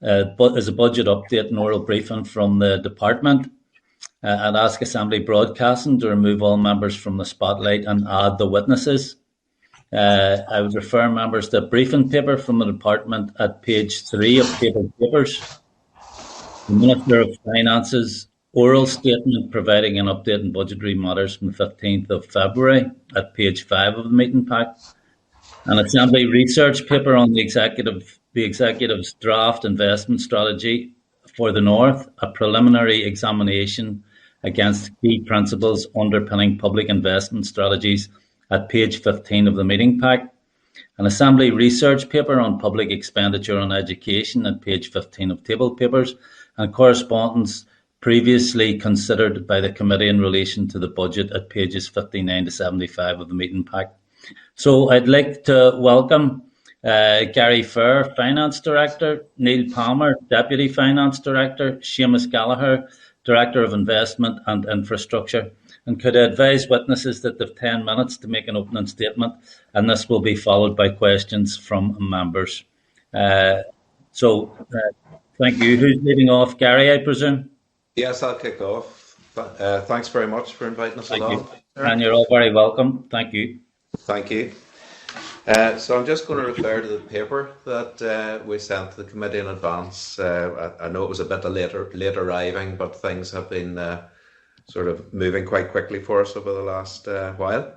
is a budget update and oral briefing from the department. I'd ask Assembly Broadcasting to remove all members from the spotlight and add the witnesses. I would refer members to a briefing paper from the department at page 3 of table papers. The Minister of Finance's oral statement providing an update on budgetary matters from the 15th of February at page 5 of the meeting pack. An Assembly research paper on the Executive's draft investment strategy for the North, a preliminary examination against key principles underpinning public investment strategies at page 15 of the meeting pack. An Assembly research paper on public expenditure on education at page 15 of table papers, and correspondence previously considered by the committee in relation to the budget at pages 59 to 75 of the meeting pack. So I'd like to welcome Gary Fair, Finance Director, Neil Palmer, Deputy Finance Director, Seamus Gallagher, Director of Investment and Infrastructure. And could I advise witnesses that they've 10 minutes to make an opening statement, and this will be followed by questions from members. Thank you. Who's leading off? Gary, I presume? Yes, I'll kick off. Thanks very much for inviting us along. And you're all very welcome. Thank you. Thank you. So I'm just going to refer to the paper that we sent to the committee in advance. I know it was a bit late arriving, but things have been sort of moving quite quickly for us over the last while.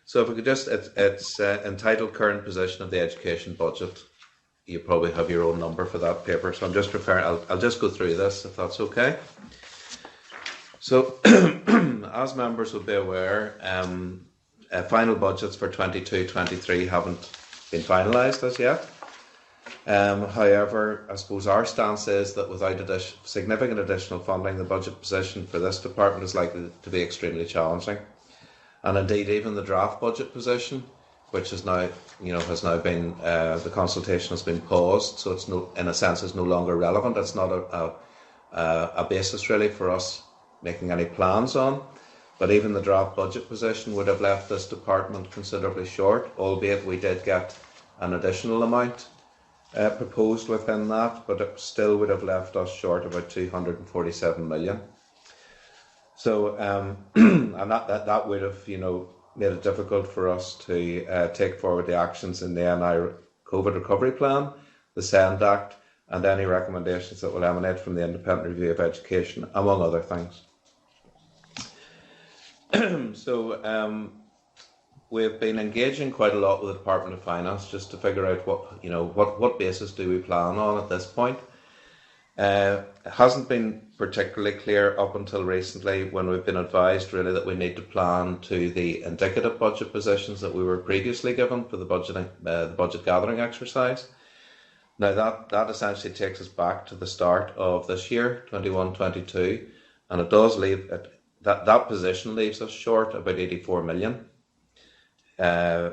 So if we could just, it's entitled Current Position of the Education Budget. You probably have your own number for that paper. So I'm just referring, I'll just go through this if that's okay. So as members will be aware, final budgets for 22-23 haven't been finalised as yet. However, I suppose our stance is that without significant additional funding, the budget position for this department is likely to be extremely challenging. And indeed, even the draft budget position, which is now, been the consultation has been paused, so it's in a sense, is no longer relevant. It's not a basis really for us making any plans on. But even the draft budget position would have left this department considerably short, albeit we did get an additional amount proposed within that, but it still would have left us short about 247 million. So, and that would have, made it difficult for us to take forward the actions in the NI COVID recovery plan, the SEND Act, and any recommendations that will emanate from the Independent Review of Education, among other things. So we've been engaging quite a lot with the Department of Finance just to figure out what basis do we plan on at this point. It hasn't been particularly clear up until recently when we've been advised really that we need to plan to the indicative budget positions that we were previously given for the budget gathering exercise. Now that essentially takes us back to the start of this year, 21-22, and it does leave it. That position leaves us short about 84 million, because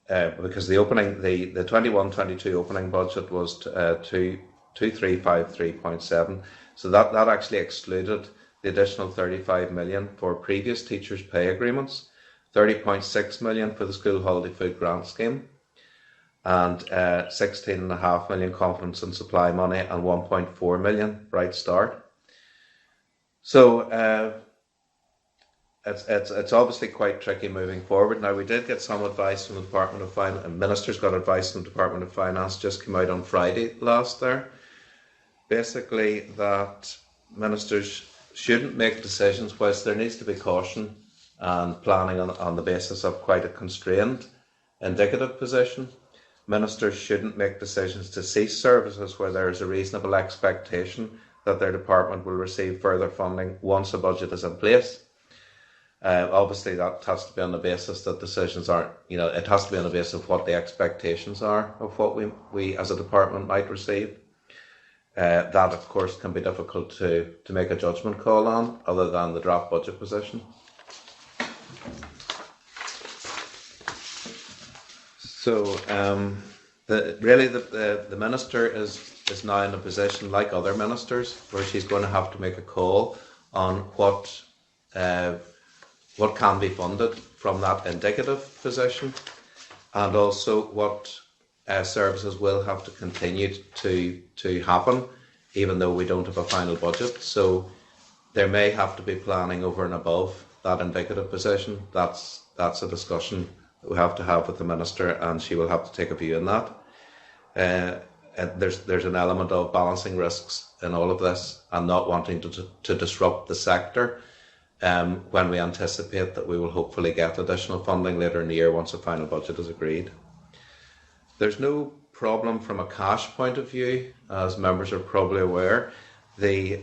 the 21-22 opening budget was 2353.7, so that actually excluded the additional 35 million for previous teachers' pay agreements, 30.6 million for the school holiday food grant scheme, and 16.5 million confidence and supply money, and 1.4 million Bright Start. So it's obviously quite tricky moving forward. Now, we did get some advice from the Department of Finance, and ministers got advice from the Department of Finance, just came out on Friday last there. Basically, that ministers shouldn't make decisions whilst there needs to be caution and planning on the basis of quite a constrained indicative position. Ministers shouldn't make decisions to cease services where there is a reasonable expectation that their department will receive further funding once a budget is in place. Obviously, that has to be on the basis that decisions aren't, it has to be on the basis of what the expectations are of what we as a department might receive. That, of course, can be difficult to make a judgment call on, other than the draft budget position. So, the minister is now in a position, like other ministers, where she's going to have to make a call on what can be funded from that indicative position, and also what services will have to continue to happen, even though we don't have a final budget. So there may have to be planning over and above that indicative position. That's a discussion that we have to have with the Minister, and she will have to take a view on that. And there's an element of balancing risks in all of this and not wanting to disrupt the sector when we anticipate that we will hopefully get additional funding later in the year once a final budget is agreed. There's no problem from a cash point of view, as members are probably aware. The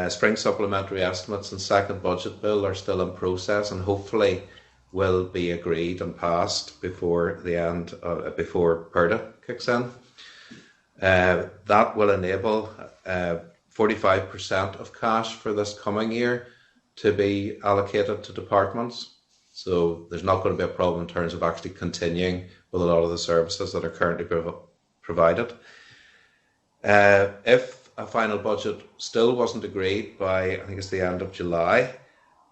spring supplementary estimates and second budget bill are still in process and hopefully will be agreed and passed before the end, before PERDA kicks in. That will enable 45% of cash for this coming year to be allocated to departments. So there's not going to be a problem in terms of actually continuing with a lot of the services that are currently provided. If a final budget still wasn't agreed by, I think it's the end of July,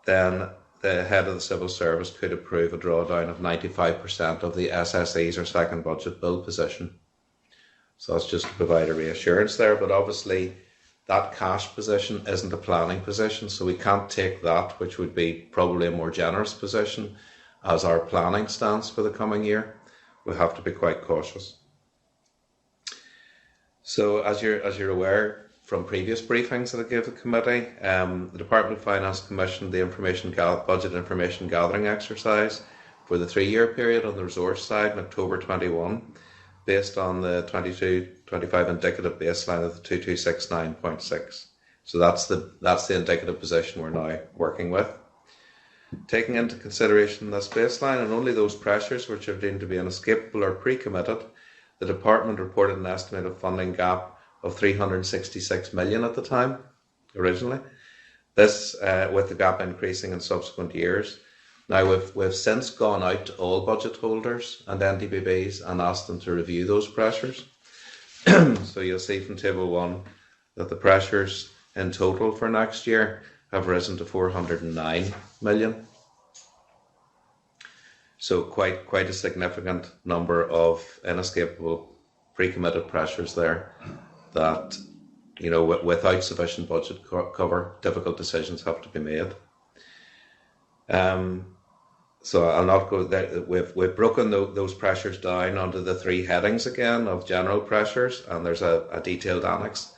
then the head of the civil service could approve a drawdown of 95% of the SSE's or second budget bill position. So that's just to provide a reassurance there, but obviously that cash position isn't a planning position, so we can't take that, which would be probably a more generous position, as our planning stance for the coming year. We have to be quite cautious. So as you're aware from previous briefings that I gave the committee, the Department of Finance commissioned the budget information gathering exercise for the 3-year period on the resource side in October 21, based on the 22-25 indicative baseline of the 2269.6. So that's the indicative position we're now working with. Taking into consideration this baseline and only those pressures which are deemed to be inescapable or pre-committed, the department reported an estimated funding gap of 366 million at the time, originally. This with the gap increasing in subsequent years. Now we've since gone out to all budget holders and NDBBs and asked them to review those pressures. So you'll see from table 1 that the pressures in total for next year have risen to 409 million. So quite a significant number of inescapable pre-committed pressures there that, you know, without sufficient budget cover, difficult decisions have to be made. So I'll not go there. We've broken those pressures down onto the 3 headings again of general pressures, and there's a detailed annex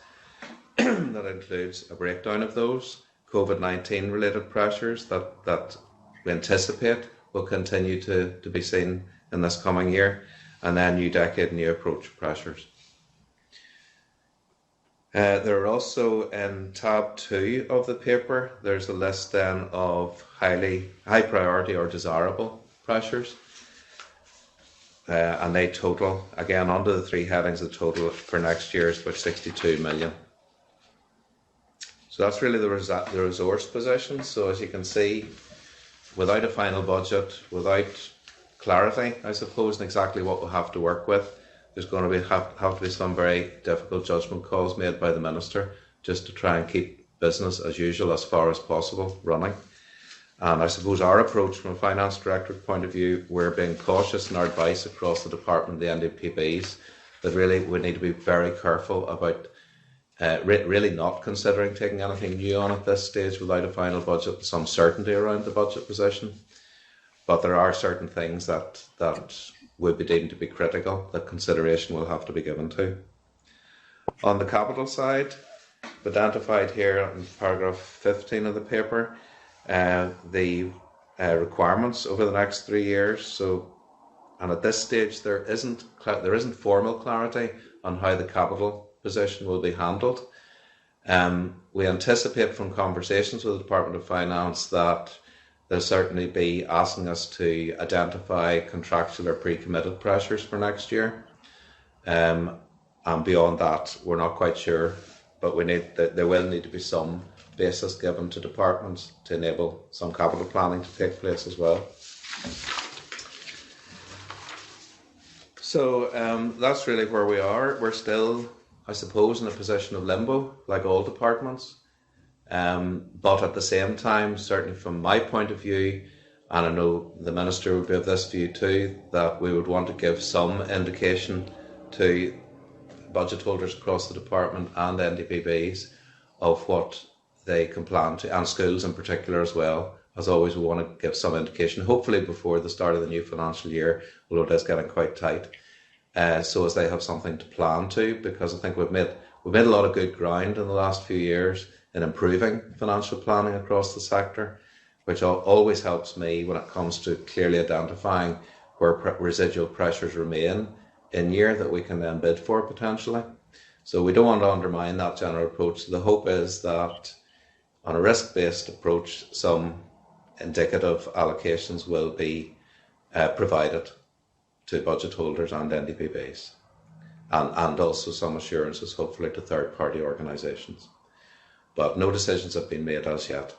that includes a breakdown of those COVID-19 related pressures that we anticipate will continue to be seen in this coming year, and then new decade, new approach pressures. There are also in tab 2 of the paper, there's a list then of high priority or desirable pressures, and they total, again under the 3 headings, the total for next year is about 62 million. So that's really the resource position. So as you can see, without a final budget, without clarity, I suppose, in exactly what we'll have to work with, there's going to have to be some very difficult judgment calls made by the Minister just to try and keep business as usual as far as possible running. And I suppose our approach from a Finance Directorate point of view, we're being cautious in our advice across the department, the NDPBs, that really we need to be very careful about really not considering taking anything new on at this stage without a final budget, some certainty around the budget position. But there are certain things that would be deemed to be critical that consideration will have to be given to. On the capital side, identified here in paragraph 15 of the paper, the requirements over the next 3 years. So, and at this stage there isn't formal clarity on how the capital position will be handled. We anticipate from conversations with the Department of Finance that they'll certainly be asking us to identify contractual or pre-committed pressures for next year. And beyond that, we're not quite sure, but there will need to be some basis given to departments to enable some capital planning to take place as well. So that's really where we are. We're still, I suppose, in a position of limbo, like all departments. But at the same time, certainly from my point of view, and I know the Minister would be of this view too, that we would want to give some indication to budget holders across the department and NDPBs of what they can plan to, and schools in particular as well. As always, we want to give some indication, hopefully before the start of the new financial year, although it is getting quite tight, so as they have something to plan to, because I think we've made a lot of good ground in the last few years in improving financial planning across the sector, which always helps me when it comes to clearly identifying where residual pressures remain in year that we can then bid for potentially. So we don't want to undermine that general approach. The hope is that on a risk-based approach, some indicative allocations will be provided to budget holders and NDPBs, and also some assurances hopefully to third-party organisations. But no decisions have been made as yet.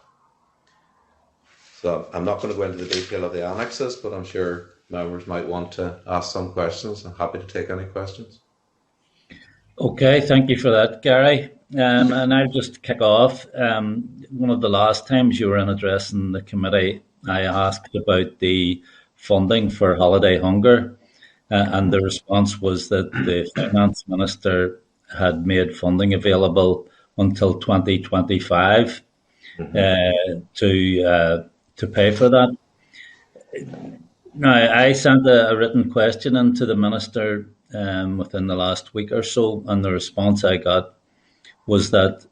So I'm not going to go into the detail of the annexes, but I'm sure members might want to ask some questions. I'm happy to take any questions. Okay, thank you for that, Gary. And I'll just kick off. One of the last times you were in addressing the committee, I asked about the funding for holiday hunger, and the response was that the Finance Minister had made funding available until 2025 to pay for that. Now, I sent a written question into the Minister within the last week or so, and the response I got was that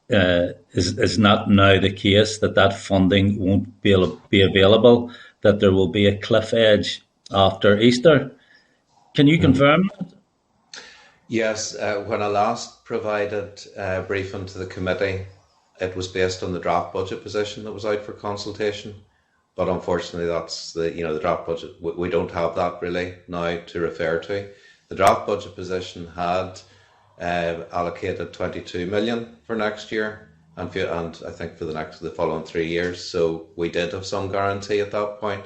is not now the case, that funding won't be available, that there will be a cliff edge after Easter. Can you confirm that? Yes, when I last provided a briefing to the committee, it was based on the draft budget position that was out for consultation. But unfortunately, that's the draft budget. We don't have that really now to refer to. The draft budget position had allocated 22 million for next year, and I think for the following 3 years. So we did have some guarantee at that point.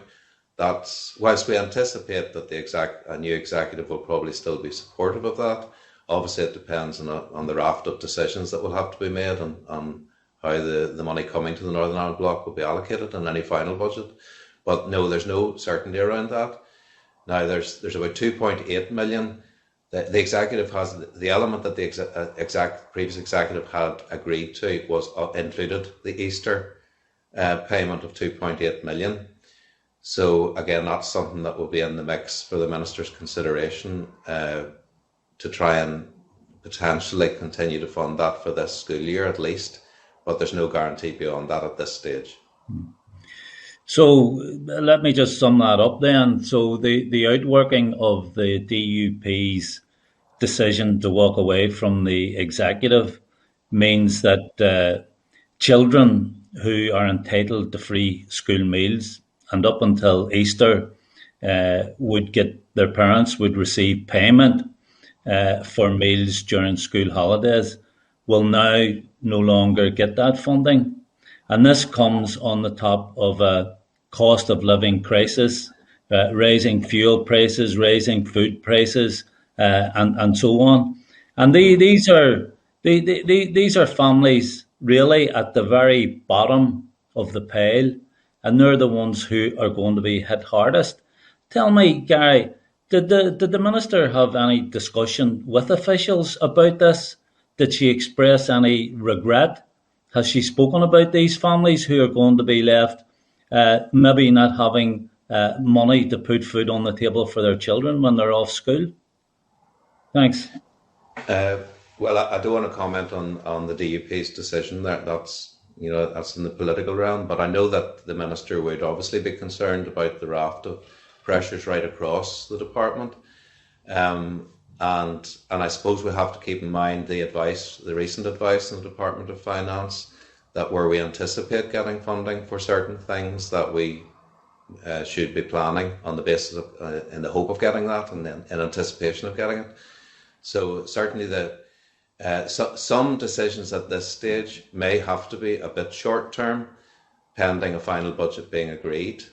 That's whilst we anticipate that a new executive will probably still be supportive of that. Obviously, it depends on the raft of decisions that will have to be made and how the money coming to the Northern Ireland Bloc will be allocated in any final budget. But no, there's no certainty around that. Now, there's about 2.8 million. The executive has the element that the previous executive had agreed to was included the Easter payment of 2.8 million. So again, that's something that will be in the mix for the Minister's consideration to try and potentially continue to fund that for this school year at least. But there's no guarantee beyond that at this stage. So let me just sum that up then. So the outworking of the DUP's decision to walk away from the executive means that children who are entitled to free school meals and up until Easter their parents would receive payment for meals during school holidays will now no longer get that funding. And this comes on the top of a cost of living crisis, raising fuel prices, raising food prices, and so on. And these are families really at the very bottom of the pile, and they're the ones who are going to be hit hardest. Tell me, Gary, did the Minister have any discussion with officials about this? Did she express any regret? Has she spoken about these families who are going to be left maybe not having money to put food on the table for their children when they're off school? Thanks. Well, I don't want to comment on the DUP's decision. That's in the political realm. But I know that the Minister would obviously be concerned about the raft of pressures right across the department. And I suppose we have to keep in mind the recent advice in the Department of Finance, that where we anticipate getting funding for certain things, that we should be planning on the basis of, in the hope of getting that, and then in anticipation of getting it. So certainly some decisions at this stage may have to be a bit short term, pending a final budget being agreed.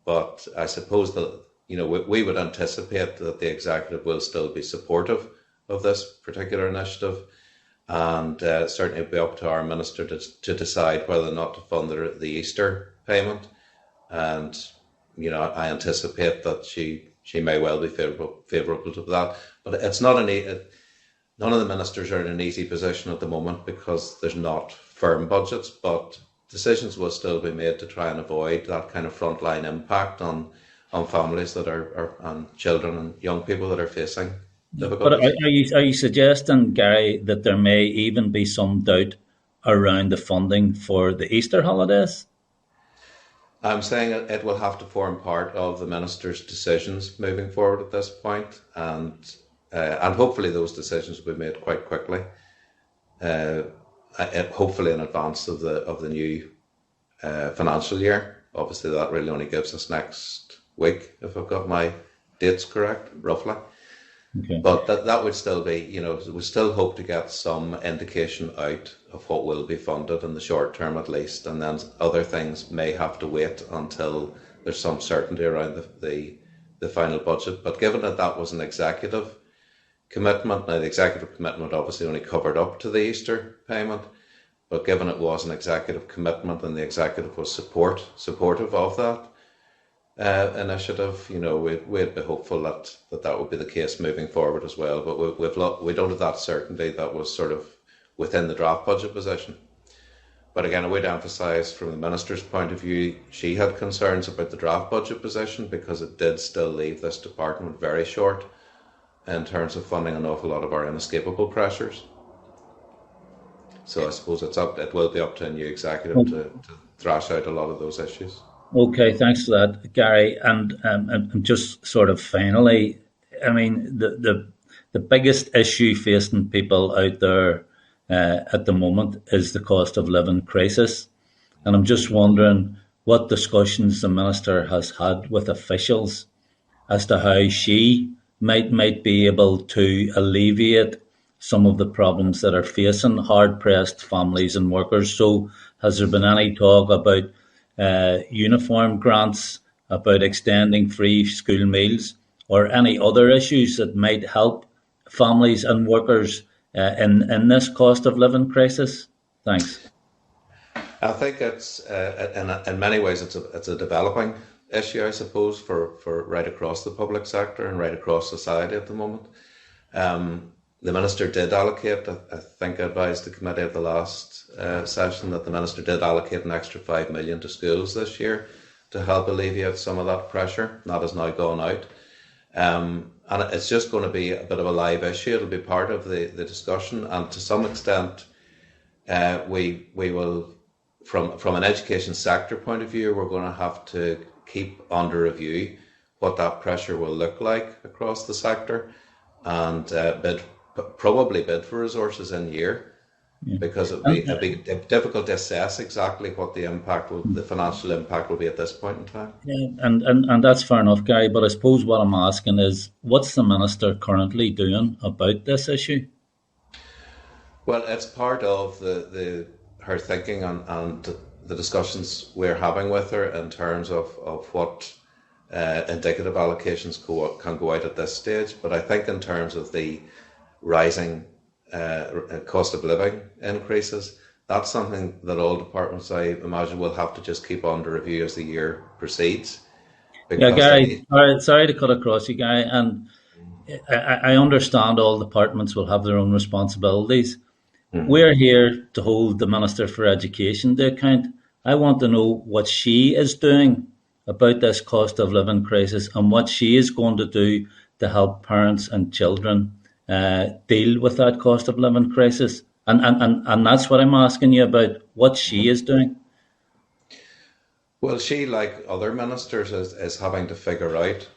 But I suppose that we would anticipate that the executive will still be supportive of this particular initiative, and certainly it will be up to our Minister to decide whether or not to fund the Easter payment. And I anticipate that she may well be favourable to that. But it's not none of the ministers are in an easy position at the moment because there's not firm budgets, but decisions will still be made to try and avoid that kind of frontline impact on families that are and children and young people that are facing But difficulties. are you suggesting, Gary, that there may even be some doubt around the funding for the Easter holidays? I'm saying it will have to form part of the minister's decisions moving forward at this point, and hopefully those decisions will be made quite quickly. Hopefully in advance of the new financial year. Obviously, that really only gives us next week, if I've got my dates correct, roughly. Okay. But that would still be, we still hope to get some indication out of what will be funded in the short term at least, and then other things may have to wait until there's some certainty around the final budget. But given that that was an executive commitment, now the executive commitment obviously only covered up to the Easter payment, but given it was an executive commitment and the executive was supportive of that initiative, we'd be hopeful that would be the case moving forward as well. But we don't have that certainty. That was sort of within the draft budget position. But again, I would emphasise from the minister's point of view, she had concerns about the draft budget position because it did still leave this department very short in terms of funding an awful lot of our inescapable pressures. So I suppose it will be up to a new executive to thrash out a lot of those issues. Okay, thanks for that, Gary. And just sort of finally, I mean, the biggest issue facing people out there at the moment is the cost of living crisis. And I'm just wondering what discussions the minister has had with officials as to how she might be able to alleviate some of the problems that are facing hard-pressed families and workers. So has there been any talk about uniform grants, about extending free school meals, or any other issues that might help families and workers in this cost of living crisis? Thanks. I think it's in many ways it's a developing issue, I suppose, for right across the public sector and right across society at the moment. The minister did allocate, I think I advised the committee at the last session that the minister did allocate an extra 5 million to schools this year to help alleviate some of that pressure. That has now gone out. And it's just going to be a bit of a live issue. It'll be part of the discussion, and to some extent we will, from an education sector point of view, we're going to have to keep under review what that pressure will look like across the sector, and probably bid for resources in year, because it'd be difficult to assess exactly what the financial impact will be at this point in time. Yeah, and that's fair enough, Gary. But I suppose what I'm asking is, what's the minister currently doing about this issue? Well, it's part of her thinking and the discussions we're having with her in terms of what indicative allocations can go out at this stage. But I think in terms of the rising cost of living increases, that's something that all departments, I imagine, will have to just keep under review as the year proceeds. Yeah, Gary, sorry to cut across you, Gary, and I understand all departments will have their own responsibilities. Mm-hmm. We're here to hold the Minister for Education to account. I want to know what she is doing about this cost of living crisis and what she is going to do to help parents and children deal with that cost of living crisis. And that's what I'm asking you about, what she is doing. Well, she, like other ministers, is having to figure out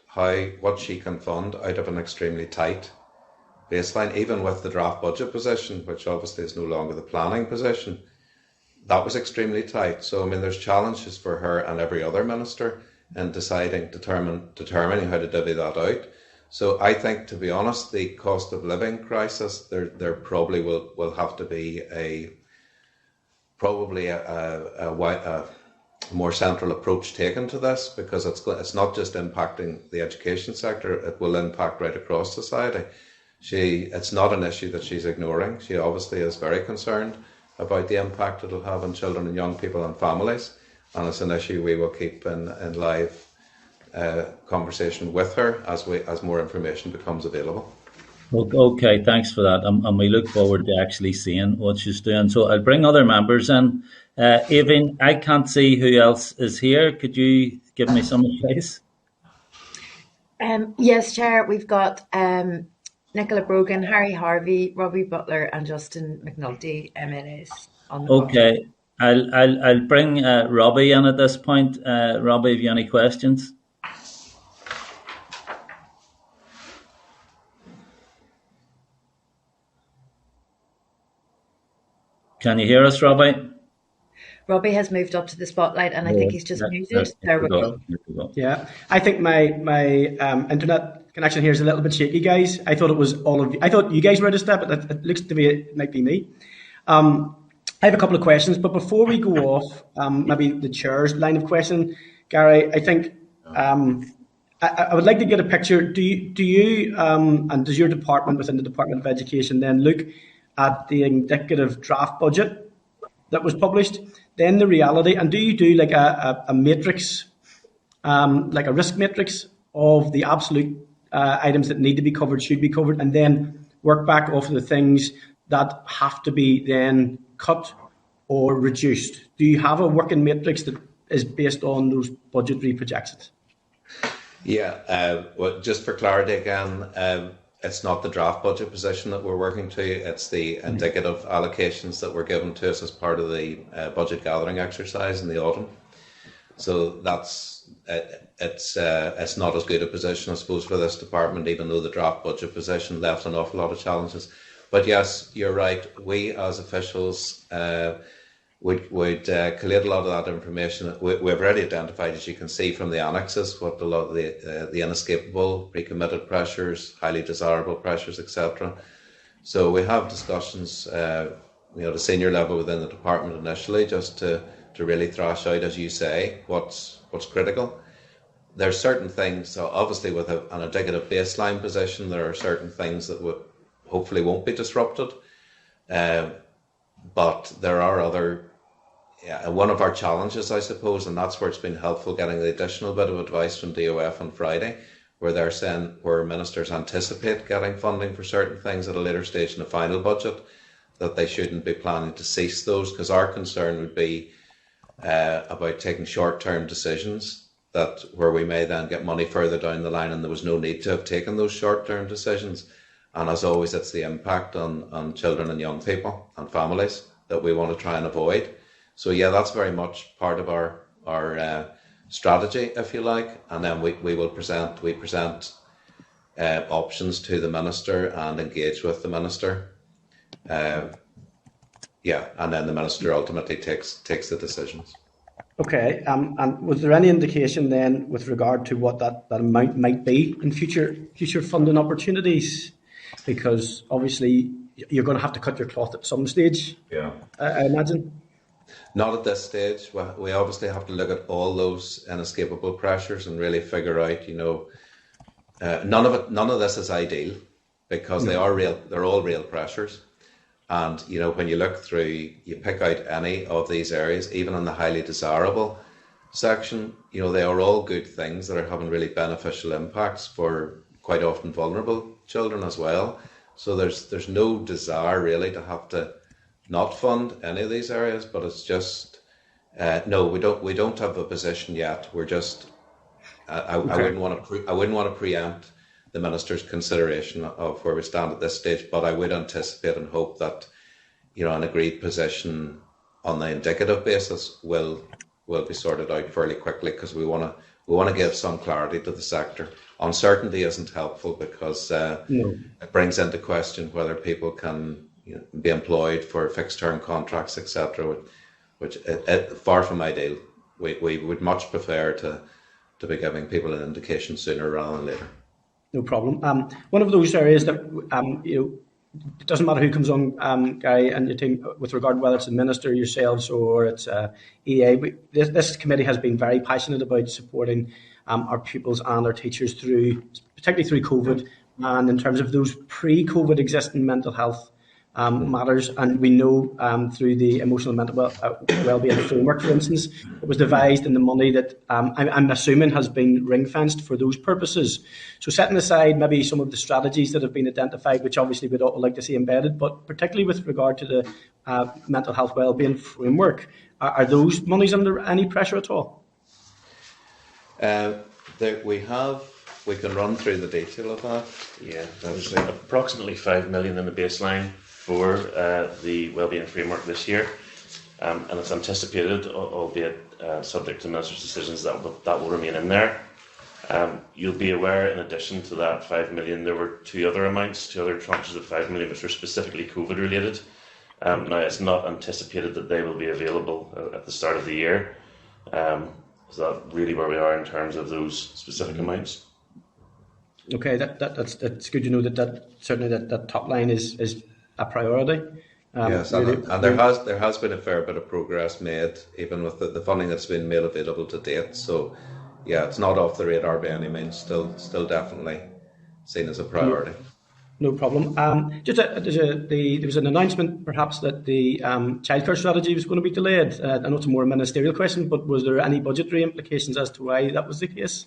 what she can fund out of an extremely tight baseline. Even with the draft budget position, which obviously is no longer the planning position, that was extremely tight. So, I mean, there's challenges for her and every other minister in determining how to divvy that out. So I think, to be honest, the cost of living crisis, there probably will have to be a more central approach taken to this, because it's not just impacting the education sector, it will impact right across society. It's not an issue that she's ignoring. She obviously is very concerned about the impact it'll have on children and young people and families, and it's an issue we will keep in live conversation with her as more information becomes available. Okay, thanks for that. And we look forward to actually seeing what she's doing. So I'll bring other members in. Evan, I can't see who else is here. Could you give me some advice? Yes, Chair, we've got Nicola Brogan, Harry Harvey, Robbie Butler, and Justin McNulty, MNAs on the call. Okay, I'll bring Robbie in at this point. Robbie, have you any questions? Can you hear us, Robbie? Robbie has moved up to the spotlight, and I think he's just muted. There we go. Yeah, I think my internet connection here is a little bit shaky, guys. I thought it was all of you. I thought you guys were at a step, but it looks to be it might be me. I have a couple of questions, but before we go off, maybe the chair's line of question, Gary, I think I would like to get a picture. Do you and does your department within the Department of Education then look at the indicative draft budget that was published, then the reality, and do you do like a matrix, like a risk matrix of the absolute items that need to be covered, should be covered, and then work back off of the things that have to be then cut or reduced? Do you have a working matrix that is based on those budgetary projections? Yeah, well, just for clarity again, it's not the draft budget position that we're working to, it's the indicative allocations that were given to us as part of the budget gathering exercise in the autumn. So that's it's not as good a position, I suppose, for this department, even though the draft budget position left an awful lot of challenges. But yes, you're right, we as officials would collate a lot of that information. We've already identified, as you can see from the annexes, what a lot of the inescapable, pre-committed pressures, highly desirable pressures, etc. So we have discussions, the senior level within the department initially, just to really thrash out, as you say, what's critical. There's certain things, so obviously with an indicative baseline position, there are certain things that hopefully won't be disrupted. But there are other, one of our challenges, I suppose, and that's where it's been helpful getting the additional bit of advice from DOF on Friday, where they're saying where ministers anticipate getting funding for certain things at a later stage in the final budget, that they shouldn't be planning to cease those, because our concern would be about taking short-term decisions that where we may then get money further down the line, and there was no need to have taken those short-term decisions. And as always, it's the impact on children and young people and families that we want to try and avoid. So yeah, that's very much part of our strategy, if you like. And then we present options to the minister and engage with the minister. And then the minister ultimately takes the decisions. Okay, and was there any indication then with regard to what that amount might be in future funding opportunities? Because obviously you're going to have to cut your cloth at some stage. Yeah, I imagine. Not at this stage. We obviously have to look at all those inescapable pressures and really figure out, none of this is ideal, because they are real. They're all real pressures. And, when you look through, you pick out any of these areas, even in the highly desirable section, they are all good things that are having really beneficial impacts for quite often vulnerable children as well. So there's no desire really to have to not fund any of these areas, but it's just no, we don't have a position yet. We're just I wouldn't want to preempt the minister's consideration of where we stand at this stage, but I would anticipate and hope that an agreed position on the indicative basis will be sorted out fairly quickly, because we want to give some clarity to the sector. Uncertainty isn't helpful, because it brings into question whether people can be employed for fixed term contracts, etc., which far from ideal. We would much prefer to be giving people an indication sooner rather than later. No problem. One of those areas that it doesn't matter who comes on, Gary and your team, with regard to whether it's the minister, yourselves, or it's EA. This committee has been very passionate about supporting our pupils and our teachers particularly through COVID, and in terms of those pre-COVID existing mental health matters, and we know through the emotional and mental well-being framework, for instance, it was devised in the money that I'm assuming has been ring-fenced for those purposes. So setting aside maybe some of the strategies that have been identified, which obviously we'd all like to see embedded, but particularly with regard to the mental health well-being framework, are those monies under any pressure at all? We can run through the detail of that. Yeah, there's approximately 5 million in the baseline for the wellbeing framework this year, and it's anticipated, albeit subject to ministers' decisions, that will remain in there. You'll be aware, in addition to that 5 million, there were two other tranches of 5 million which were specifically COVID related. Now, it's not anticipated that they will be available at the start of the year. So that's really where we are in terms of those specific amounts. Okay, that's good to know that certainly that top line is a priority. Yes, really, and there has been a fair bit of progress made, even with the funding that's been made available to date. So, yeah, it's not off the radar by any means. Still definitely seen as a priority. No problem. There was an announcement, perhaps, that the childcare strategy was going to be delayed. I know it's a more ministerial question, but was there any budgetary implications as to why that was the case?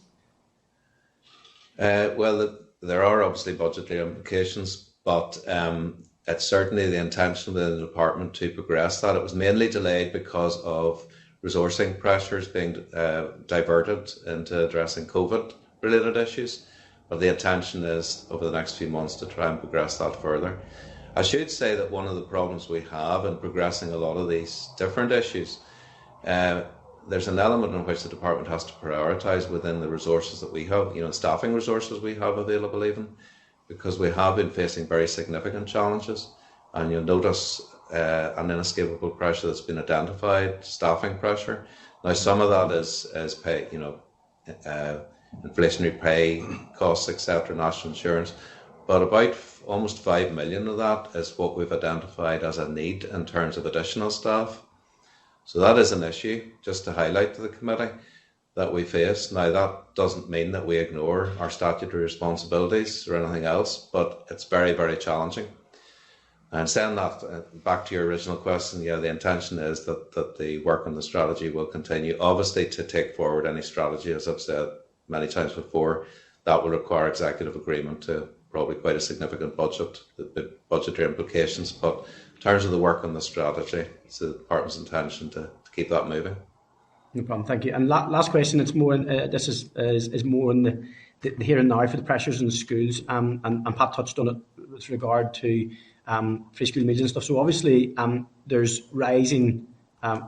Well, there are obviously budgetary implications, but it's certainly the intention within the department to progress that. It was mainly delayed because of resourcing pressures being diverted into addressing COVID-related issues. But the intention is, over the next few months, to try and progress that further. I should say that one of the problems we have in progressing a lot of these different issues, there's an element in which the department has to prioritise within the resources that we have, staffing resources we have available even, because we have been facing very significant challenges. And you'll notice an inescapable pressure that's been identified, staffing pressure. Now, some of that is pay, inflationary pay costs, etc., national insurance, but about almost 5 million of that is what we've identified as a need in terms of additional staff. So that is an issue, just to highlight to the committee, that we face. Now, that doesn't mean that we ignore our statutory responsibilities or anything else, but it's very, very challenging. And saying that, back to your original question, the intention is that the work on the strategy will continue. Obviously, to take forward any strategy, as I've said many times before, that will require executive agreement to probably quite a significant budget, the budgetary implications. But in terms of the work on the strategy, it's the department's intention to keep that moving. No problem, thank you. And last question, it's more. This is more in the here and now for the pressures in the schools, and Pat touched on it with regard to free school meals and stuff. So obviously, there's rising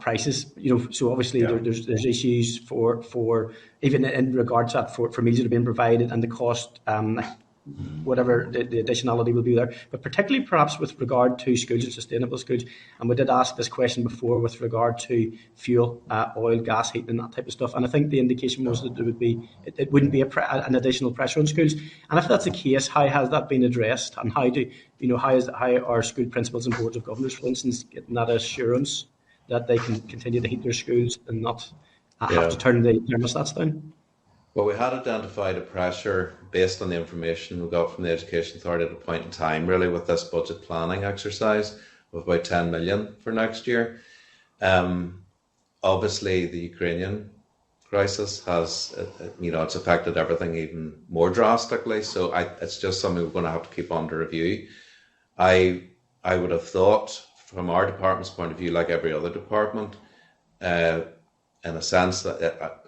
prices. So obviously there's issues for even in regards to that for meals that are being provided and the cost. Whatever the additionality will be there, but particularly perhaps with regard to schools and sustainable schools. And we did ask this question before with regard to fuel, oil, gas, heat, and that type of stuff. And I think the indication was that there would be it wouldn't be an additional pressure on schools. And if that's the case, how has that been addressed? And how are school principals and boards of governors, for instance, getting that assurance that they can continue to heat their schools and not have to turn the thermostats down? Well, we had identified a pressure based on the information we got from the Education Authority at a point in time, really, with this budget planning exercise of about 10 million for next year. Obviously, the Ukrainian crisis has, it's affected everything even more drastically. So it's just something we're going to have to keep under review. I would have thought, from our department's point of view, like every other department, in a sense that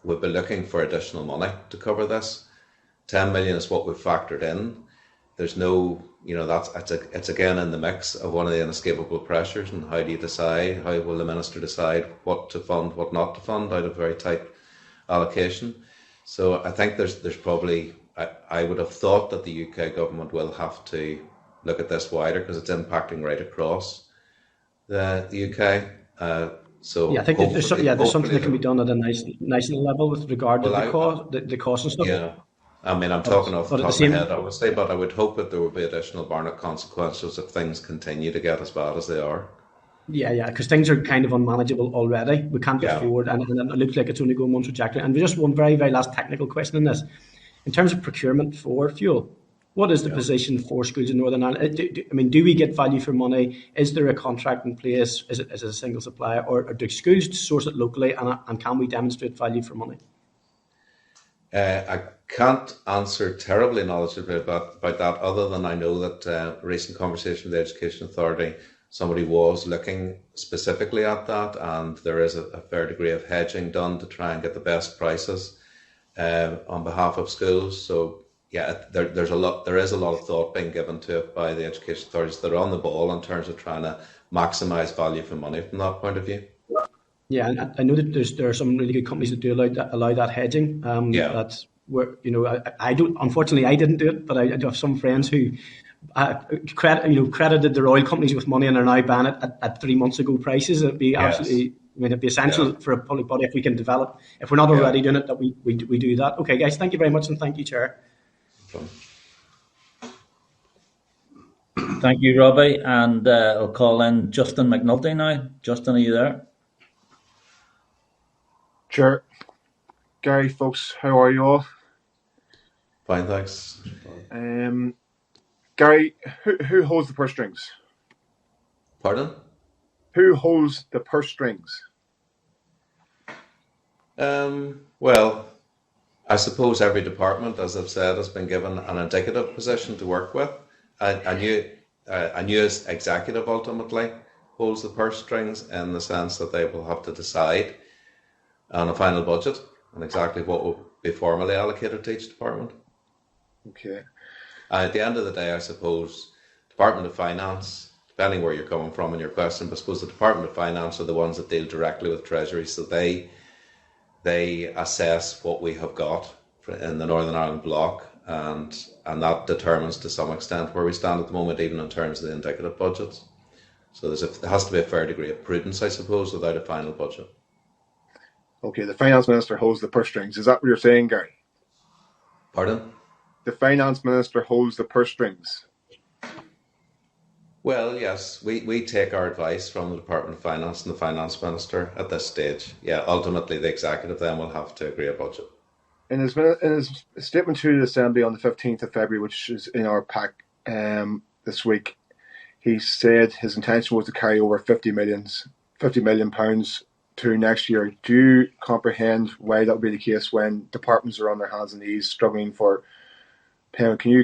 we'll be looking for additional money to cover this. 10 million is what we've factored in. There's no, it's again in the mix of one of the inescapable pressures. And how do you decide? How will the minister decide what to fund, what not to fund out of very tight allocation? So I think there's probably, I would have thought that the UK government will have to look at this wider because it's impacting right across the UK. So I think there's something that can be done at a national level with regard to the cost and stuff. Yeah, I mean, I'm talking off the top of my head, obviously, but I would hope that there will be additional Barnett consequences if things continue to get as bad as they are. Yeah, because things are kind of unmanageable already. We can't afford, and it looks like it's only going one trajectory. And just one very, very last technical question in this. In terms of procurement for fuel, What is the position for schools in Northern Ireland? Do we get value for money? Is there a contract in place? Is it a single supplier, or do schools source it locally? And can we demonstrate value for money? I can't answer terribly knowledgeably about that, other than I know that recent conversation with the Education Authority, somebody was looking specifically at that, and there is a fair degree of hedging done to try and get the best prices on behalf of schools. So yeah, there is a lot of thought being given to it by the education authorities that are on the ball in terms of trying to maximise value for money from that point of view. Yeah, and I know that there are some really good companies that do allow that hedging. That's where I don't. Unfortunately, I didn't do it, but I do have some friends who credited their oil companies with money and are now buying it at 3 months ago prices. It'd be absolutely. It'd be essential for a public body if we can develop. If we're not already doing it, that we do that. Okay, guys, thank you very much, and thank you, Chair. Thank you, Robbie. And I'll call in Justin McNulty now. Justin, are you there? Chair, Gary, folks, how are you all? Fine, thanks. Gary, who holds the purse strings? Pardon? Who holds the purse strings? Well, I suppose every department, as I've said, has been given an indicative position to work with. A new executive ultimately holds the purse strings in the sense that they will have to decide on a final budget and exactly what will be formally allocated to each department. Okay. At the end of the day, I suppose, Department of Finance, depending where you're coming from in your question, but I suppose the Department of Finance are the ones that deal directly with Treasury, so they assess what we have got in the Northern Ireland block, and that determines to some extent where we stand at the moment, even in terms of the indicative budgets. So there has to be a fair degree of prudence, I suppose, without a final budget. Okay, the Finance Minister holds the purse strings. Is that what you're saying, Gary? Pardon? The Finance Minister holds the purse strings. Well, yes, we take our advice from the Department of Finance and the Finance Minister at this stage. Yeah, ultimately the executive then will have to agree a budget. In his statement to the Assembly on the 15th of February, which is in our pack this week, he said his intention was to carry over £50 million to next year. Do you comprehend why that would be the case when departments are on their hands and knees struggling for payment? Can you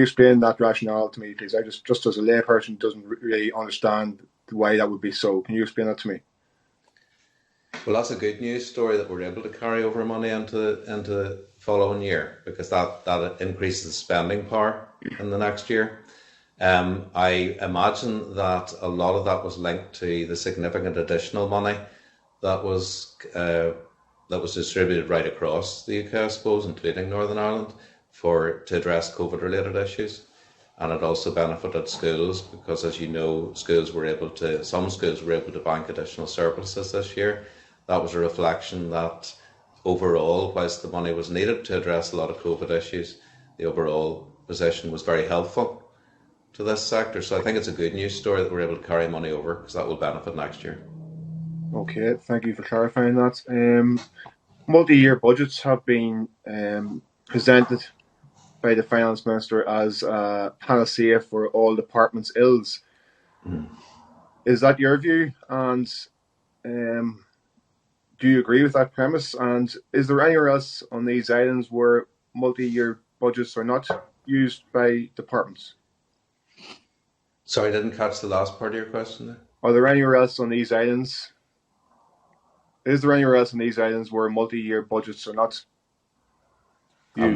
explain that rationale to me, please? I just as a layperson doesn't really understand why that would be so. Can you explain that to me? Well, that's a good news story that we're able to carry over money into the following year, because that increases the spending power in the next year. I imagine that a lot of that was linked to the significant additional money that was distributed right across the UK, I suppose, including Northern Ireland, to address COVID-related issues. And it also benefited schools because, as you know, some schools were able to bank additional surpluses this year. That was a reflection that overall, whilst the money was needed to address a lot of COVID issues, the overall position was very helpful to this sector. So I think it's a good news story that we're able to carry money over, because that will benefit next year. Okay, thank you for clarifying that. Multi-year budgets have been presented by the Finance Minister as a panacea for all departments' ills. Is that your view? And do you agree with that premise? And is there anywhere else on these islands where multi-year budgets are not used by departments? Sorry, I didn't catch the last part of your question there. Are there anywhere else on these islands? Is there anywhere else on these islands where multi-year budgets are not used?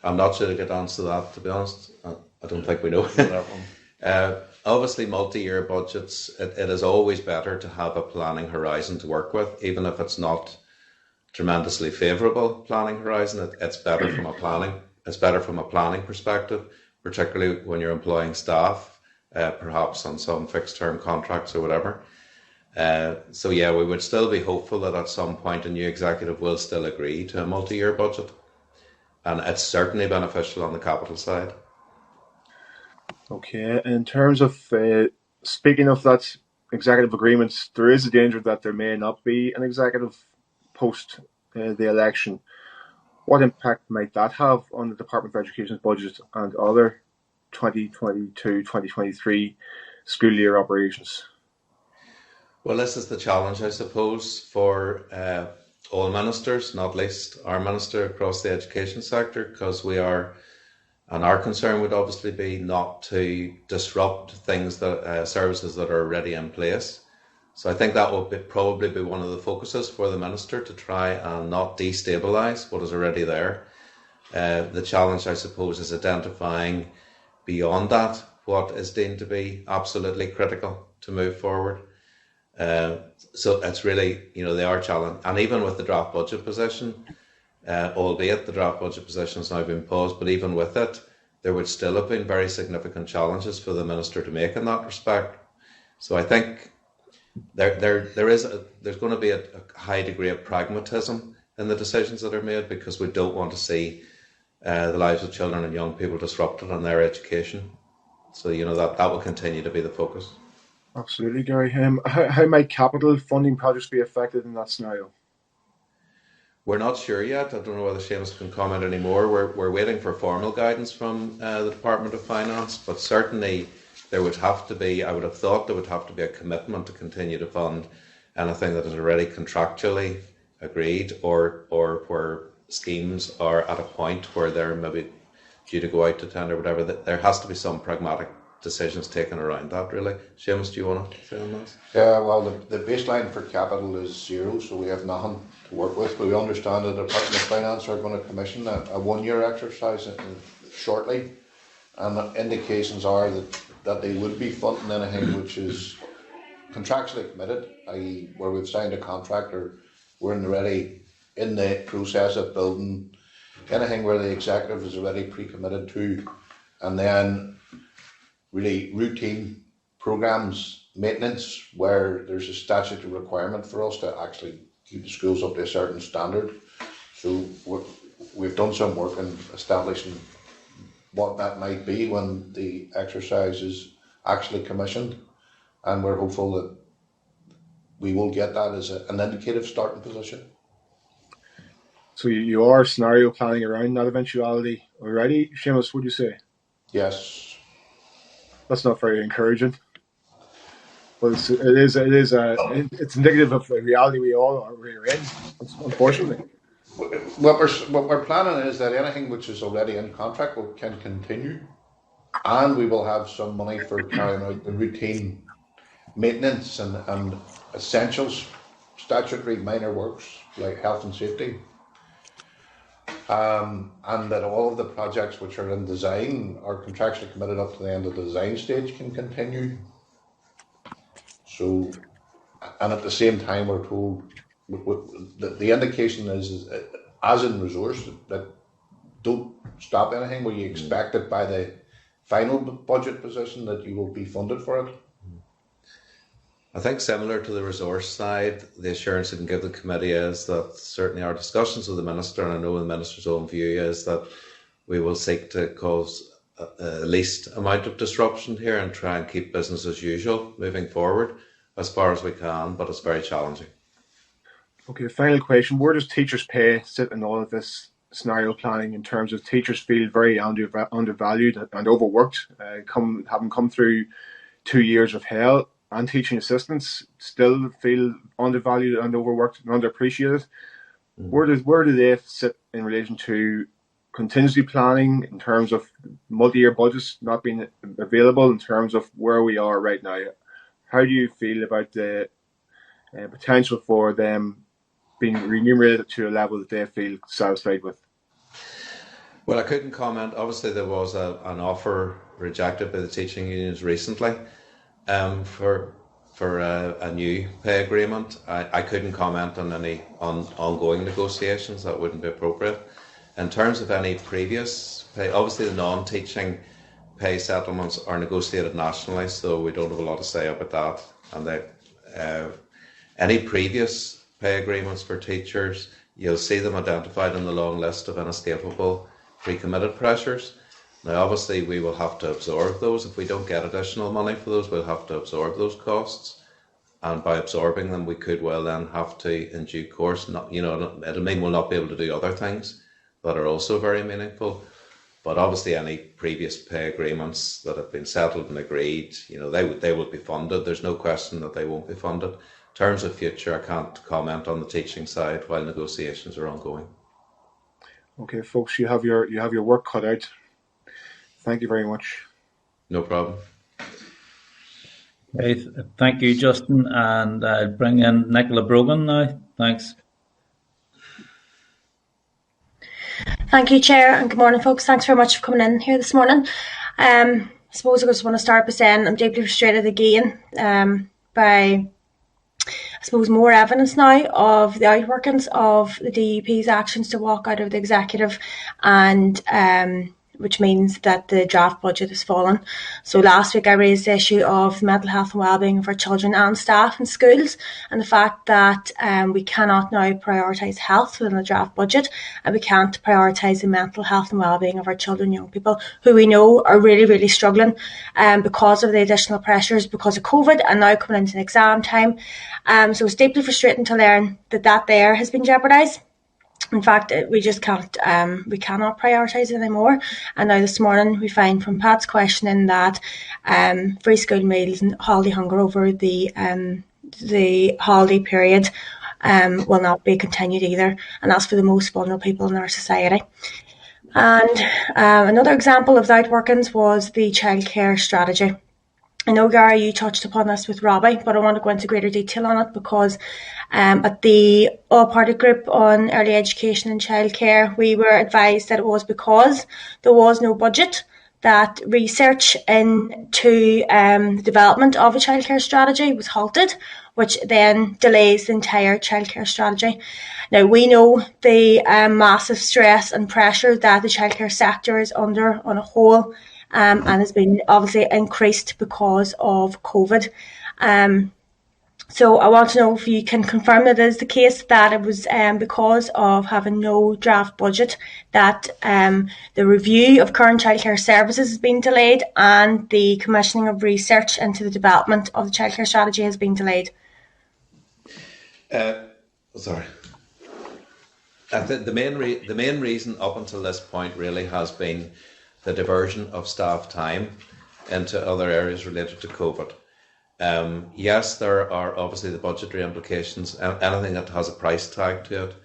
I'm not sure I could answer that, to be honest. I don't think we know that one. Obviously, multi-year budgets, it is always better to have a planning horizon to work with, even if it's not tremendously favourable planning horizon. It's better from a planning perspective, particularly when you're employing staff, perhaps on some fixed-term contracts or whatever. So yeah, we would still be hopeful that at some point a new executive will still agree to a multi-year budget. And it's certainly beneficial on the capital side. Okay, in terms of speaking of that executive agreement, there is a danger that there may not be an executive post the election. What impact might that have on the Department of Education's budget and other 2022-2023 school year operations? Well, this is the challenge, I suppose, for all ministers, not least our minister across the education sector, because and our concern would obviously be not to disrupt things services that are already in place. So I think that will probably be one of the focuses for the minister, to try and not destabilise what is already there. The challenge, I suppose, is identifying beyond that what is deemed to be absolutely critical to move forward. So it's really, they are challenged. And even with the draft budget position, albeit the draft budget position has now been paused, but even with it, there would still have been very significant challenges for the minister to make in that respect. So I think there's going to be a high degree of pragmatism in the decisions that are made, because we don't want to see the lives of children and young people disrupted in their education. So that will continue to be the focus. Absolutely, Gary. How might capital funding projects be affected in that scenario? We're not sure yet. I don't know whether Seamus can comment any more. We're waiting for formal guidance from the Department of Finance, but certainly I would have thought there would have to be a commitment to continue to fund anything that is already contractually agreed, or where schemes are at a point where they're maybe due to go out to tender, whatever. There has to be some pragmatic decisions taken around that, really. Seamus, do you want to say on this? Yeah, well, the baseline for capital is 0, so we have nothing to work with, but we understand that the Department of Finance are going to commission a 1-year exercise shortly, and indications are that they would be funding anything which is contractually committed, i.e. where we've signed a contract or we're already in the process of building, anything where the executive is already pre-committed to, and then really routine programmes, maintenance, where there's a statutory requirement for us to actually keep the schools up to a certain standard. So we've done some work in establishing what that might be when the exercise is actually commissioned, and we're hopeful that we will get that as an indicative starting position. So you are scenario planning around that eventuality already, Seamus, would you say? Yes. That's not very encouraging. But it's indicative of the reality we're in, unfortunately. What we're planning is that anything which is already in contract can continue, and we will have some money for carrying out the routine maintenance and essentials, statutory minor works like health and safety. And that all of the projects which are in design are contractually committed up to the end of the design stage can continue. So, and at the same time, we're told the indication is as in resource, that don't stop anything where you expect it by the final budget position that you will be funded for it. I think similar to the resource side, the assurance I can give the committee is that certainly our discussions with the Minister, and I know the Minister's own view is that we will seek to cause the least amount of disruption here and try and keep business as usual moving forward as far as we can, but it's very challenging. Okay, final question. Where does teachers' pay sit in all of this scenario planning, in terms of teachers feel very undervalued and overworked, having come through 2 years of hell, and teaching assistants still feel undervalued and overworked and underappreciated? Where do they sit in relation to contingency planning, in terms of multi-year budgets not being available, in terms of where we are right now? How do you feel about the potential for them being remunerated to a level that they feel satisfied with? Well, I couldn't comment. Obviously, there was an offer rejected by the teaching unions recently for a new pay agreement. I couldn't comment on any ongoing negotiations. That wouldn't be appropriate. In terms of any previous pay, obviously the non-teaching pay settlements are negotiated nationally, so we don't have a lot to say about that. And any previous pay agreements for teachers, you'll see them identified in the long list of inescapable pre-committed pressures. Now, obviously, we will have to absorb those. If we don't get additional money for those, we'll have to absorb those costs. And by absorbing them, we could well then have to, in due course, it'll mean we'll not be able to do other things. that are also very meaningful. But obviously, any previous pay agreements that have been settled and agreed, they will be funded. There's no question that they won't be funded. In terms of future, I can't comment on the teaching side while negotiations are ongoing. Okay, folks, you have your work cut out. Thank you very much. No problem. Okay, thank you, Justin, and I'll bring in Nicola Brogan now. Thanks. Thank you, Chair, and good morning, folks. Thanks very much for coming in here this morning. I suppose I just want to start by saying I'm deeply frustrated again by, I suppose, more evidence now of the outworkings of the DUP's actions to walk out of the executive, and which means that the draft budget has fallen. So last week I raised the issue of the mental health and wellbeing of our children and staff in schools, and the fact that we cannot now prioritise health within the draft budget, and we can't prioritise the mental health and wellbeing of our children and young people who we know are really, really struggling because of the additional pressures because of COVID and now coming into exam time. So it's deeply frustrating to learn that there has been jeopardised. In fact, we just can't, we cannot prioritise it anymore. And now this morning we find from Pat's questioning that free school meals and holiday hunger over the holiday period will not be continued either. And that's for the most vulnerable people in our society. And another example of the outworkings was the childcare strategy. I know, Gary, you touched upon this with Robbie, but I want to go into greater detail on it because at the all-party group on early education and childcare, we were advised that it was because there was no budget that research into the development of a childcare strategy was halted, which then delays the entire childcare strategy. Now, we know the massive stress and pressure that the childcare sector is under on a whole, and has been obviously increased because of COVID. So I want to know if you can confirm that it is the case that it was because of having no draft budget that the review of current childcare services has been delayed and the commissioning of research into the development of the childcare strategy has been delayed. Sorry. The main reason up until this point really has been the diversion of staff time into other areas related to COVID. Yes, there are obviously the budgetary implications. Anything that has a price tag to it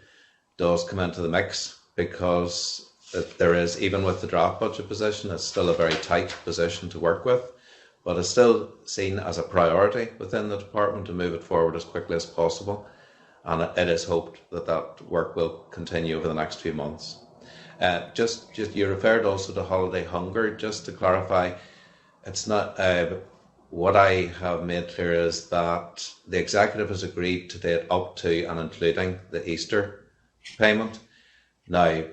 does come into the mix because there is, even with the draft budget position, it's still a very tight position to work with, but it's still seen as a priority within the department to move it forward as quickly as possible. And it is hoped that that work will continue over the next few months. Just you referred also to holiday hunger. Just to clarify, it's not what I have made clear is that the executive has agreed to date up to and including the Easter payment. Now,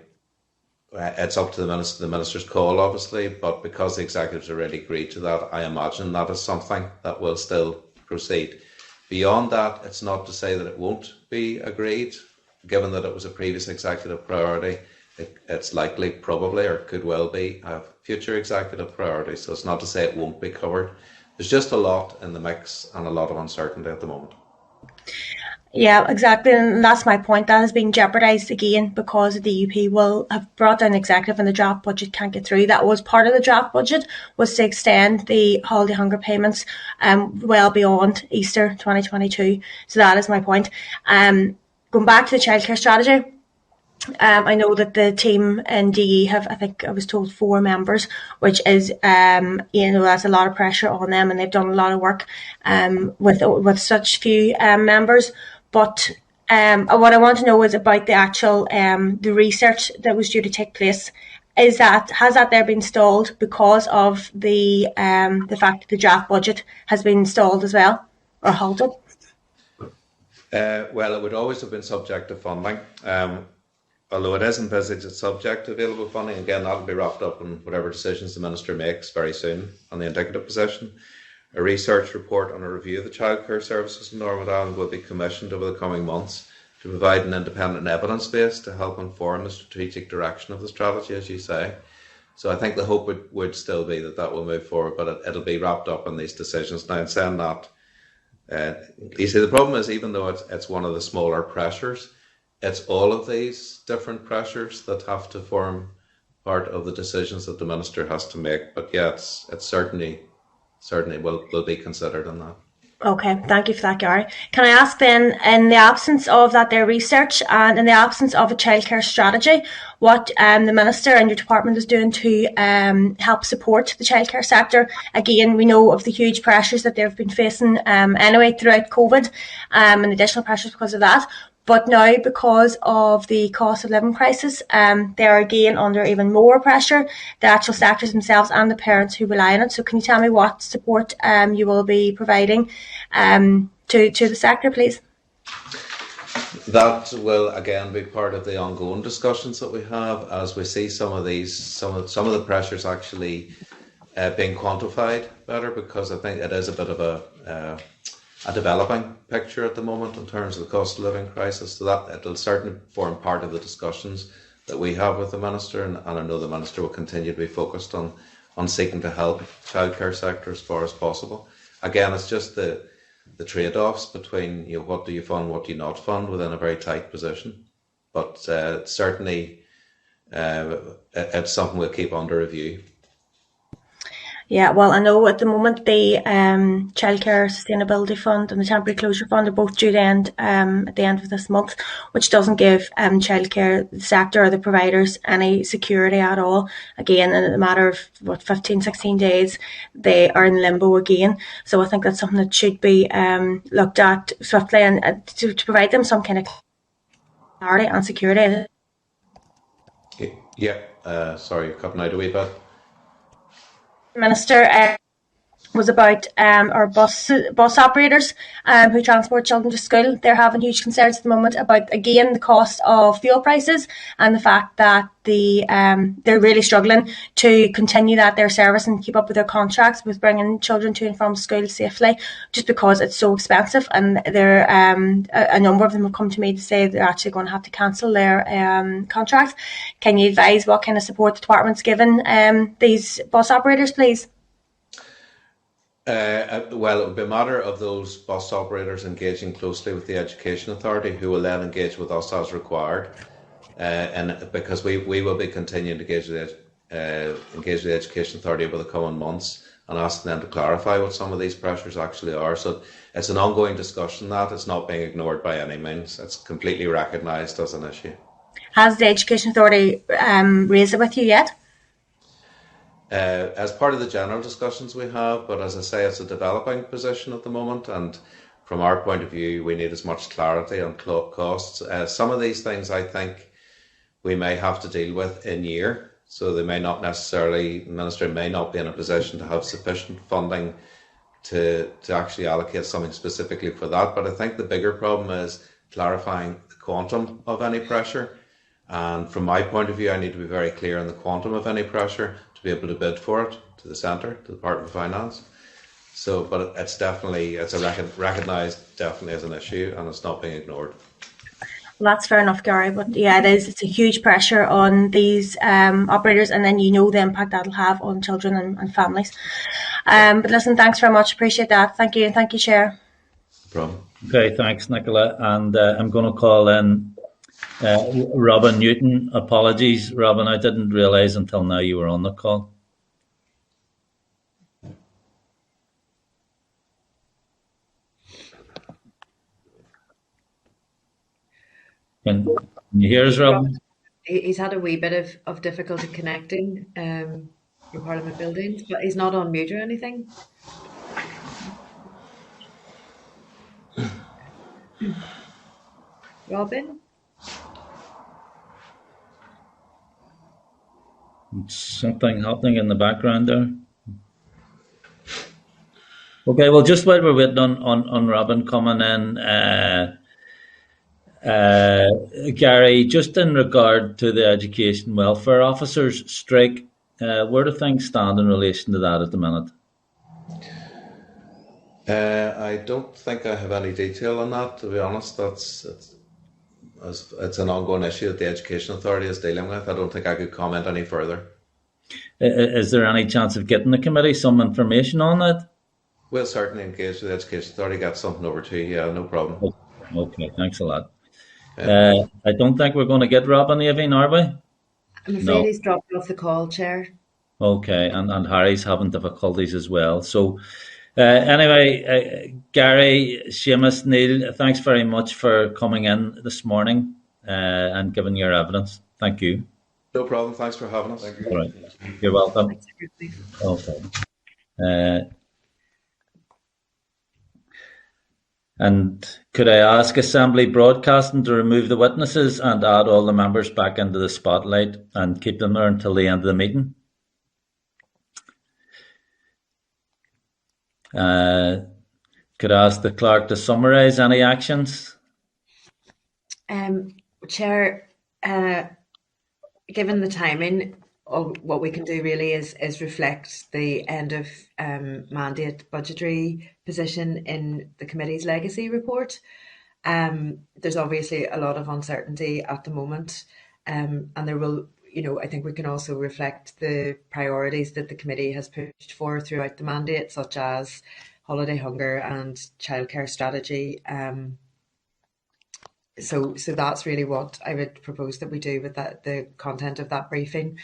it's up to the minister's call, obviously, but because the executive's already agreed to that, I imagine that is something that will still proceed. Beyond that, it's not to say that it won't be agreed, given that it was a previous executive priority. It's likely, probably, or could well be a future executive priority. So it's not to say it won't be covered. There's just a lot in the mix and a lot of uncertainty at the moment. Yeah, exactly. And that's my point. That has been jeopardised again because the DUP will have brought down the executive and the draft budget can't get through. That was part of the draft budget, was to extend the holiday hunger payments well beyond Easter 2022. So that is my point. Going back to the childcare strategy, I know that the team in DE have, I think I was told, 4 members, which is, that's a lot of pressure on them, and they've done a lot of work with such few members. But what I want to know is about the actual the research that was due to take place. Has that there been stalled because of the fact that the draft budget has been stalled as well or halted? Well, it would always have been subject to funding. Although it is envisaged as subject to available funding, again, that will be wrapped up in whatever decisions the Minister makes very soon on the indicative position. A research report on a review of the childcare services in Northern Ireland will be commissioned over the coming months to provide an independent evidence base to help inform the strategic direction of the strategy, as you say. So I think the hope would still be that will move forward, but it'll be wrapped up in these decisions. Now, in saying that, you see, the problem is, even though it's one of the smaller pressures, it's all of these different pressures that have to form part of the decisions that the minister has to make. But yeah, it's certainly will be considered in that. Okay, thank you for that, Gary. Can I ask then, in the absence of that their research and in the absence of a childcare strategy, what the Minister and your department is doing to help support the childcare sector? Again, we know of the huge pressures that they've been facing anyway throughout COVID and additional pressures because of that. But now, because of the cost of living crisis, they are again under even more pressure, the actual sectors themselves and the parents who rely on it. So can you tell me what support you will be providing to the sector, please? That will again be part of the ongoing discussions that we have as we see some of the pressures actually being quantified better, because I think it is a bit of a developing picture at the moment in terms of the cost of living crisis. So that it'll certainly form part of the discussions that we have with the Minister, and I know the Minister will continue to be focused on seeking to help childcare sector as far as possible. Again, it's just the trade-offs between what do you fund, what do you not fund within a very tight position. But certainly it's something we'll keep under review. Yeah, well, I know at the moment the Childcare Sustainability Fund and the Temporary Closure Fund are both due to end at the end of this month, which doesn't give childcare sector or the providers any security at all. Again, in a matter of 15, 16 days, they are in limbo again. So I think that's something that should be looked at swiftly and to provide them some kind of clarity and security. Yeah, sorry, you're cutting out a wee bit. Minister was about our bus operators who transport children to school. They're having huge concerns at the moment about, again, the cost of fuel prices and the fact that they're really struggling to continue their service and keep up with their contracts with bringing children to and from school safely, just because it's so expensive. And they're a number of them have come to me to say they're actually going to have to cancel their contracts. Can you advise what kind of support the department's given these bus operators, please? Well, it would be a matter of those bus operators engaging closely with the Education Authority, who will then engage with us as required. And because we will be continuing to engage with the Education Authority over the coming months and asking them to clarify what some of these pressures actually are. So it's an ongoing discussion that it's not being ignored by any means. It's completely recognised as an issue. Has the Education Authority raised it with you yet? As part of the general discussions we have, but as I say, it's a developing position at the moment, and from our point of view, we need as much clarity on costs. Some of these things I think we may have to deal with in year, so they may not necessarily, the Minister may not be in a position to have sufficient funding to actually allocate something specifically for that. But I think the bigger problem is clarifying the quantum of any pressure. And from my point of view, I need to be very clear on the quantum of any pressure to be able to bid for it to the centre, to the Department of Finance. So, but it's recognised definitely as an issue, and it's not being ignored. Well, that's fair enough, Gary. But yeah, it is. It's a huge pressure on these operators, and then the impact that'll have on children and families. But listen, thanks very much. Appreciate that. Thank you, and thank you, Chair. No problem. Okay, thanks, Nicola. And I'm going to call in Robin Newton. Apologies, Robin. I didn't realise until now you were on the call. Can you hear us, Robin? He's had a wee bit of difficulty connecting in Parliament buildings, but he's not on mute or anything. Robin? Something happening in the background there. Okay, well, just while we're waiting on Robin coming in, Gary, just in regard to the Education Welfare Officers strike, where do things stand in relation to that at the minute? I don't think I have any detail on that, to be honest. It's an ongoing issue that the Education Authority is dealing with. I don't think I could comment any further. Is there any chance of getting the committee some information on it? We'll certainly engage with the Education Authority, get something over to you. Yeah, no problem. Okay, thanks a lot. I don't think we're going to get Robin Avine, are we? I'm afraid No. he's dropped off the call, Chair. Okay, and Harry's having difficulties as well. So, anyway, Gary, Seamus, Neil, thanks very much for coming in this morning and giving your evidence. Thank you. No problem. Thanks for having us. All right. You're welcome. Thanks, everybody. Okay. And could I ask Assembly Broadcasting to remove the witnesses and add all the members back into the spotlight and keep them there until the end of the meeting? Could I ask the clerk to summarise any actions? Chair, given the timing, what we can do really is reflect the end of mandate budgetary position in the committee's legacy report. There's obviously a lot of uncertainty at the moment, and there will, I think we can also reflect the priorities that the committee has pushed for throughout the mandate, such as holiday hunger and childcare strategy. So that's really what I would propose that we do with the content of that briefing.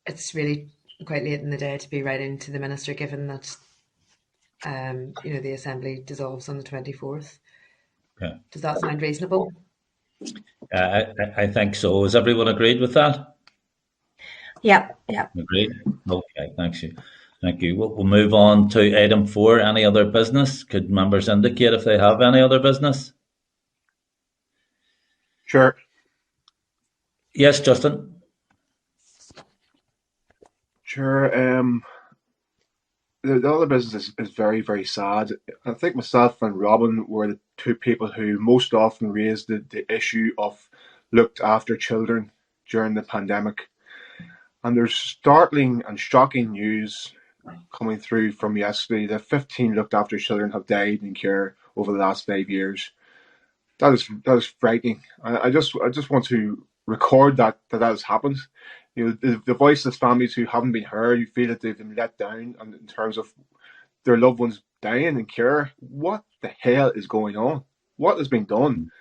It's really quite late in the day to be writing to the Minister, given that the Assembly dissolves on the 24th. Okay. Does that sound reasonable? I think so. Has everyone agreed with that? Yeah. Agreed? Okay, thank you. We'll move on to item 4, any other business. Could members indicate if they have any other business? Sure. Yes, Justin. Sure. The other business is very, very sad. I think myself and Robin were the two people who most often raised the issue of looked after children during the pandemic. And there's startling and shocking news coming through from yesterday that 15 looked after children have died in care over the last 5 years. That is frightening. I just want to record that has happened. The voiceless families who haven't been heard, who feel that they've been let down, and in terms of their loved ones dying in care. What the hell is going on? What has been done?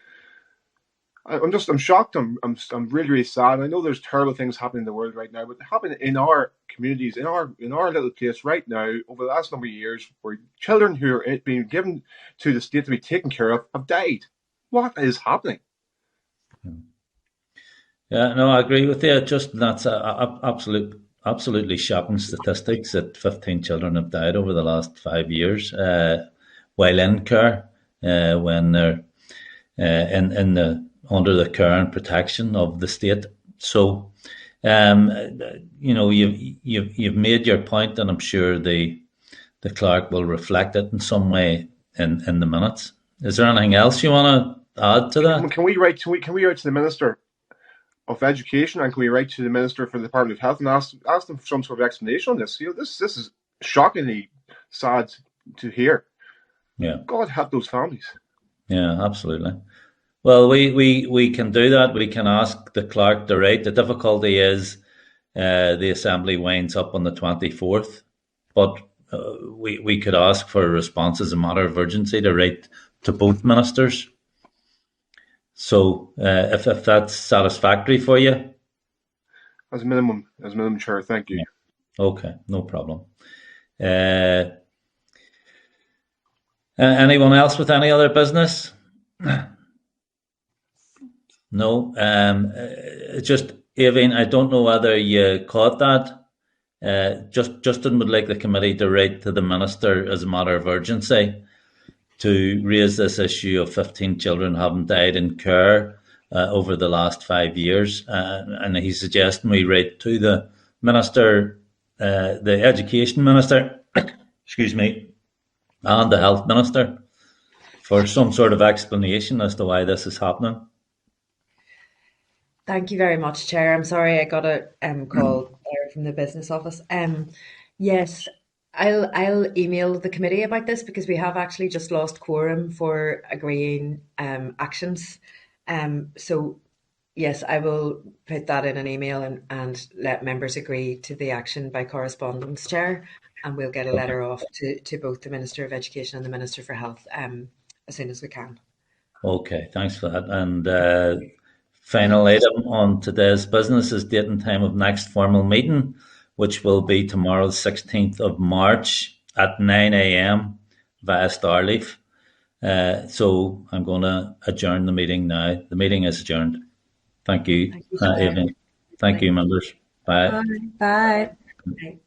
I'm shocked. I'm really, really sad. I know there's terrible things happening in the world right now, but happening in our communities, in our little place right now, over the last number of years, where children who are being given to the state to be taken care of have died. What is happening? Yeah, no, I agree with you. That's absolutely shocking statistics that 15 children have died over the last 5 years while in care, when they're under the care and protection of the state. So, you've made your point, and I'm sure the clerk will reflect it in some way in the minutes. Is there anything else you want to add to that? Can we write to the Minister of Education, and can we write to the Minister for the Department of Health and ask them for some sort of explanation on this? This is shockingly sad to hear. Yeah. God help those families. Yeah, absolutely. Well, we can do that. We can ask the clerk to write. The difficulty is the Assembly winds up on the 24th, but we could ask for a response as a matter of urgency to write to both ministers. So if that's satisfactory for you? As a minimum, Chair, thank you. Yeah. Okay, no problem. Anyone else with any other business? No. Just, Avine, I don't know whether you caught that. Justin would like the committee to write to the Minister as a matter of urgency to raise this issue of 15 children having died in care over the last 5 years. And he's suggesting we write to the Minister, the Education Minister, excuse me, and the Health Minister for some sort of explanation as to why this is happening. Thank you very much, Chair. I'm sorry I got a call there from the business office. Yes, I'll email the committee about this because we have actually just lost quorum for agreeing actions. So yes, I will put that in an email and let members agree to the action by correspondence, Chair, and we'll get a letter off to both the Minister of Education and the Minister for Health as soon as we can. Okay, thanks for that. And final item on today's business is date and time of next formal meeting, which will be tomorrow, the 16th of March at 9 a.m. via Starleaf. So I'm going to adjourn the meeting now. The meeting is adjourned. Thank you, Thank you, Chair. Evelyn. Thank you, members. Bye. Bye. Bye.